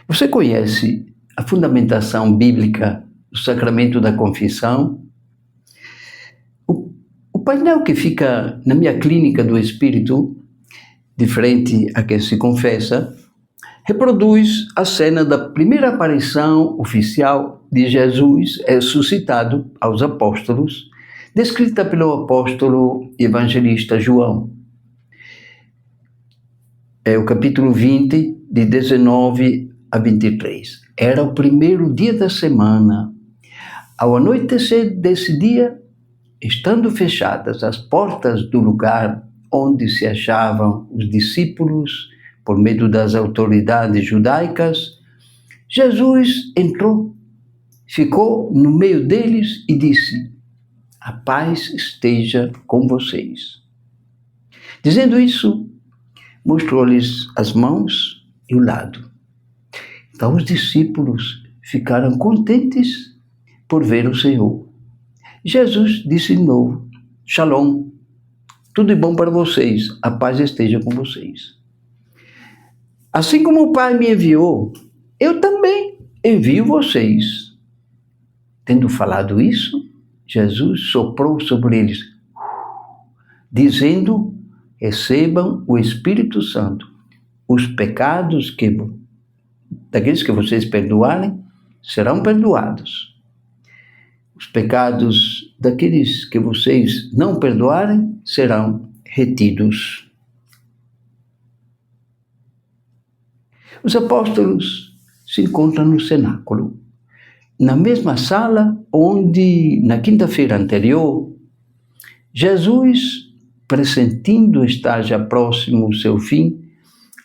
Você conhece a fundamentação bíblica do sacramento da confissão? O painel que fica na minha clínica do Espírito, de frente a quem se confessa, reproduz a cena da primeira aparição oficial de Jesus ressuscitado aos apóstolos, descrita pelo apóstolo evangelista João. É o capítulo 20, de 19 a 23. Era o primeiro dia da semana. Ao anoitecer desse dia, estando fechadas as portas do lugar onde se achavam os discípulos, por medo das autoridades judaicas, Jesus entrou, ficou no meio deles e disse: "A paz esteja com vocês." Dizendo isso, mostrou-lhes as mãos e o lado. Então os discípulos ficaram contentes por ver o Senhor. Jesus disse de novo: "Shalom, tudo de bom para vocês, a paz esteja com vocês. Assim como o Pai me enviou, eu também envio vocês." Tendo falado isso, Jesus soprou sobre eles, dizendo: "Recebam o Espírito Santo. Os pecados daqueles que vocês perdoarem serão perdoados. Os pecados daqueles que vocês não perdoarem serão retidos." Os apóstolos se encontram no cenáculo, na mesma sala onde, na quinta-feira anterior, Jesus, pressentindo estar já próximo ao seu fim,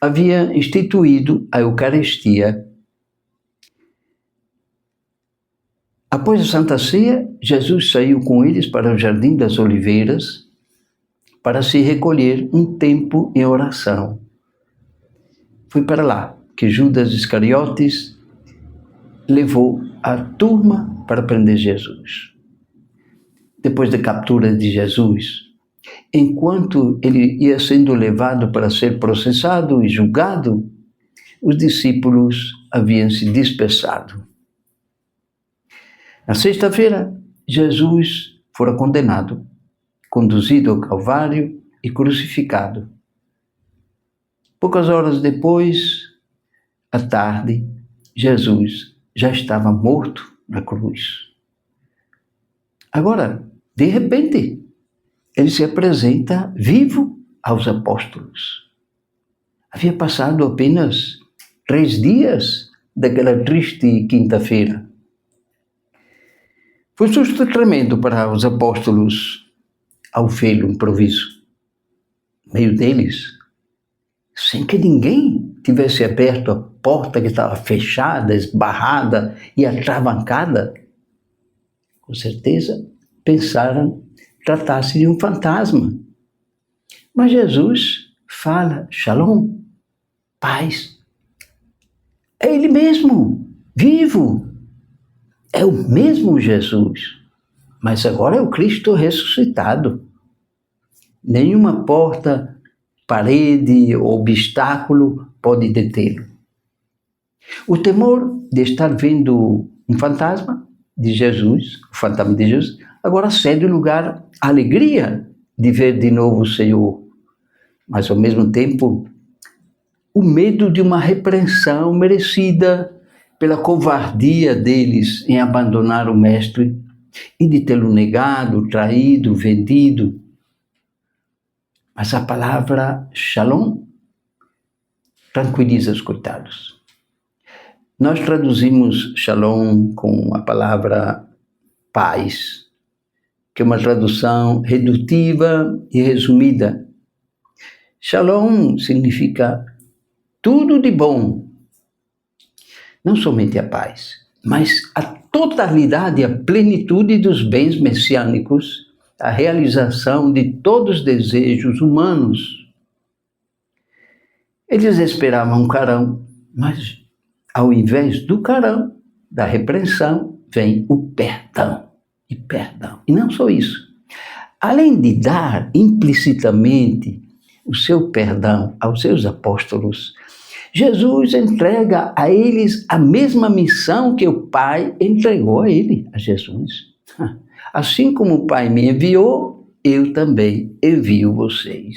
havia instituído a Eucaristia. Após a Santa Ceia, Jesus saiu com eles para o Jardim das Oliveiras para se recolher um tempo em oração. Foi para lá que Judas Iscariotes levou a turma para prender Jesus. Depois da captura de Jesus, enquanto ele ia sendo levado para ser processado e julgado, os discípulos haviam se dispersado. Na sexta-feira, Jesus fora condenado, conduzido ao Calvário e crucificado. Poucas horas depois, à tarde, Jesus já estava morto na cruz. Agora, de repente, ele se apresenta vivo aos apóstolos. Havia passado apenas 3 dias daquela triste quinta-feira. Foi um susto tremendo para os apóstolos ao vê-lo improviso, no meio deles, sem que ninguém tivesse aberto a porta que estava fechada, esbarrada e atravancada. Com certeza, pensaram tratasse de um fantasma. Mas Jesus fala: "Shalom, paz." É Ele mesmo, vivo. É o mesmo Jesus, mas agora é o Cristo ressuscitado. Nenhuma porta, parede ou obstáculo pode detê-lo. O temor de estar vendo um fantasma de Jesus, o fantasma de Jesus, agora cede lugar à alegria de ver de novo o Senhor, mas ao mesmo tempo o medo de uma repreensão merecida pela covardia deles em abandonar o Mestre e de tê-lo negado, traído, vendido. Mas a palavra Shalom tranquiliza os coitados. Nós traduzimos Shalom com a palavra paz, que é uma tradução redutiva e resumida. Shalom significa tudo de bom. Não somente a paz, mas a totalidade, a plenitude dos bens messiânicos, a realização de todos os desejos humanos. Eles esperavam um carão, mas ao invés do carão, da repreensão, vem o perdão. E não só isso. Além de dar implicitamente o seu perdão aos seus apóstolos, Jesus entrega a eles a mesma missão que o Pai entregou a ele, a Jesus. Assim como o Pai me enviou, eu também envio vocês.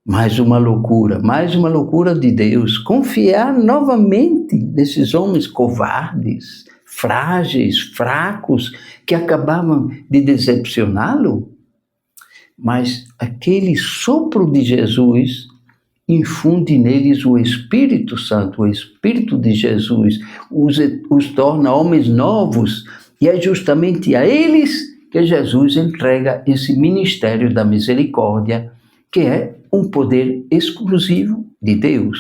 Mais uma loucura de Deus, confiar novamente nesses homens covardes, frágeis, fracos, que acabavam de decepcioná-lo. Mas aquele sopro de Jesus infunde neles o Espírito Santo, o Espírito de Jesus, os torna homens novos, e é justamente a eles que Jesus entrega esse ministério da misericórdia, que é um poder exclusivo de Deus.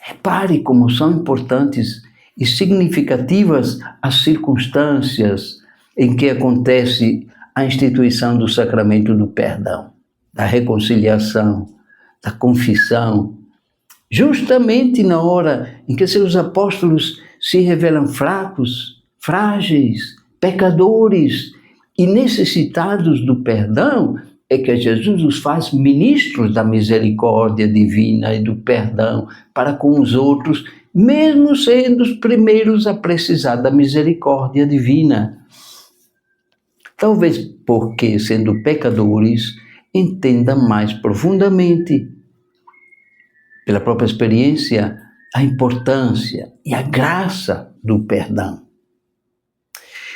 Repare como são importantes e significativas as circunstâncias em que acontece a instituição do sacramento do perdão, da reconciliação, da confissão, justamente na hora em que seus apóstolos se revelam fracos, frágeis, pecadores e necessitados do perdão, é que Jesus os faz ministros da misericórdia divina e do perdão para com os outros, mesmo sendo os primeiros a precisar da misericórdia divina. Talvez porque, sendo pecadores, entenda mais profundamente, pela própria experiência, a importância e a graça do perdão.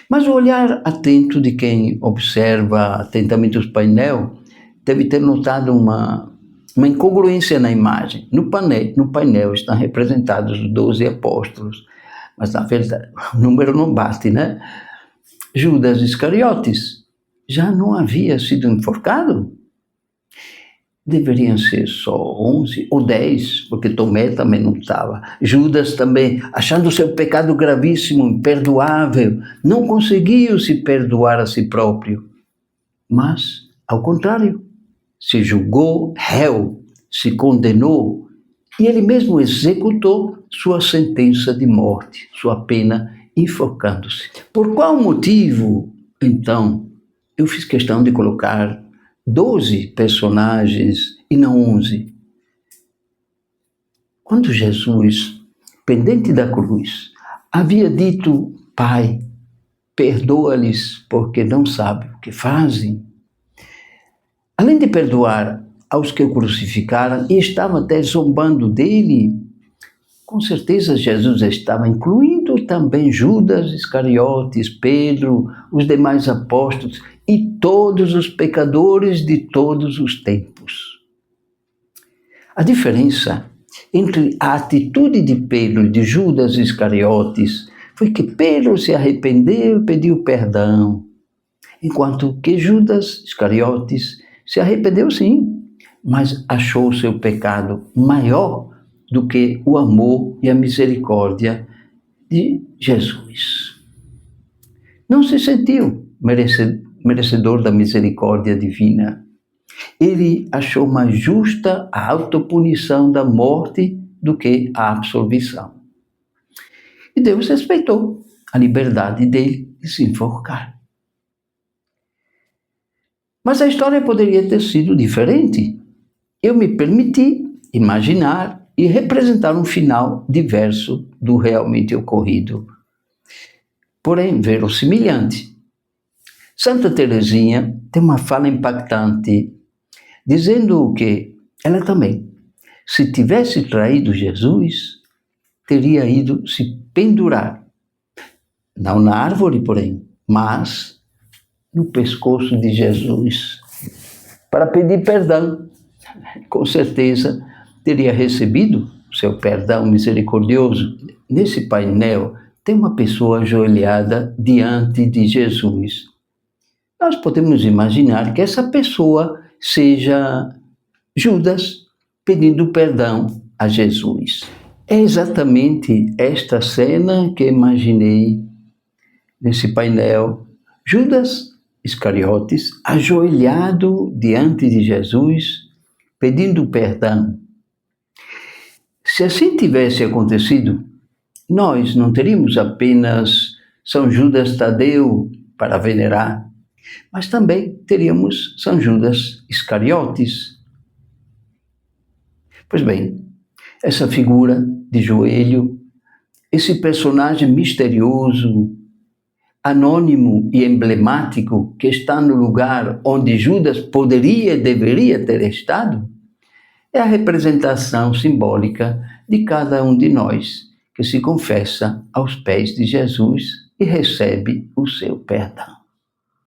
Mas o olhar atento de quem observa atentamente os painel deve ter notado uma incongruência na imagem. No painel estão representados os 12 apóstolos, mas na verdade o número não bate, né? Judas Iscariotes já não havia sido enforcado? Deveriam ser só 11 ou 10, porque Tomé também não estava. Judas também, achando seu pecado gravíssimo, imperdoável, não conseguiu se perdoar a si próprio. Mas, ao contrário, se julgou réu, se condenou, e ele mesmo executou sua sentença de morte, sua pena, enforcando-se. Por qual motivo, então, eu fiz questão de colocar 12 personagens e não 11? Quando Jesus, pendente da cruz, havia dito: Pai, perdoa-lhes porque não sabem o que fazem. Além de perdoar aos que o crucificaram e estavam até zombando dele, com certeza Jesus estava incluindo também Judas Iscariotes, Pedro, os demais apóstolos e todos os pecadores de todos os tempos. A diferença entre a atitude de Pedro e de Judas Iscariotes foi que Pedro se arrependeu e pediu perdão, enquanto que Judas Iscariotes se arrependeu sim, mas achou seu pecado maior do que o amor e a misericórdia de Jesus. Não se sentiu merecedor da misericórdia divina. Ele achou mais justa a autopunição da morte do que a absolvição. E Deus respeitou a liberdade dele de se enforcar. Mas a história poderia ter sido diferente. Eu me permiti imaginar e representar um final diverso do realmente ocorrido, porém verossimilhante. Santa Teresinha tem uma fala impactante, dizendo que ela também, se tivesse traído Jesus, teria ido se pendurar, não na árvore, porém, mas no pescoço de Jesus, para pedir perdão. Com certeza teria recebido seu perdão misericordioso. Nesse painel tem uma pessoa ajoelhada diante de Jesus. Nós podemos imaginar que essa pessoa seja Judas pedindo perdão a Jesus. É exatamente esta cena que imaginei nesse painel. Judas Iscariotes ajoelhado diante de Jesus, pedindo perdão. Se assim tivesse acontecido, nós não teríamos apenas São Judas Tadeu para venerar, mas também teríamos São Judas Iscariotes. Pois bem, Essa figura de joelho, esse personagem misterioso, anônimo e emblemático que está no lugar onde Judas poderia e deveria ter estado, é a representação simbólica de cada um de nós que se confessa aos pés de Jesus e recebe o seu perdão.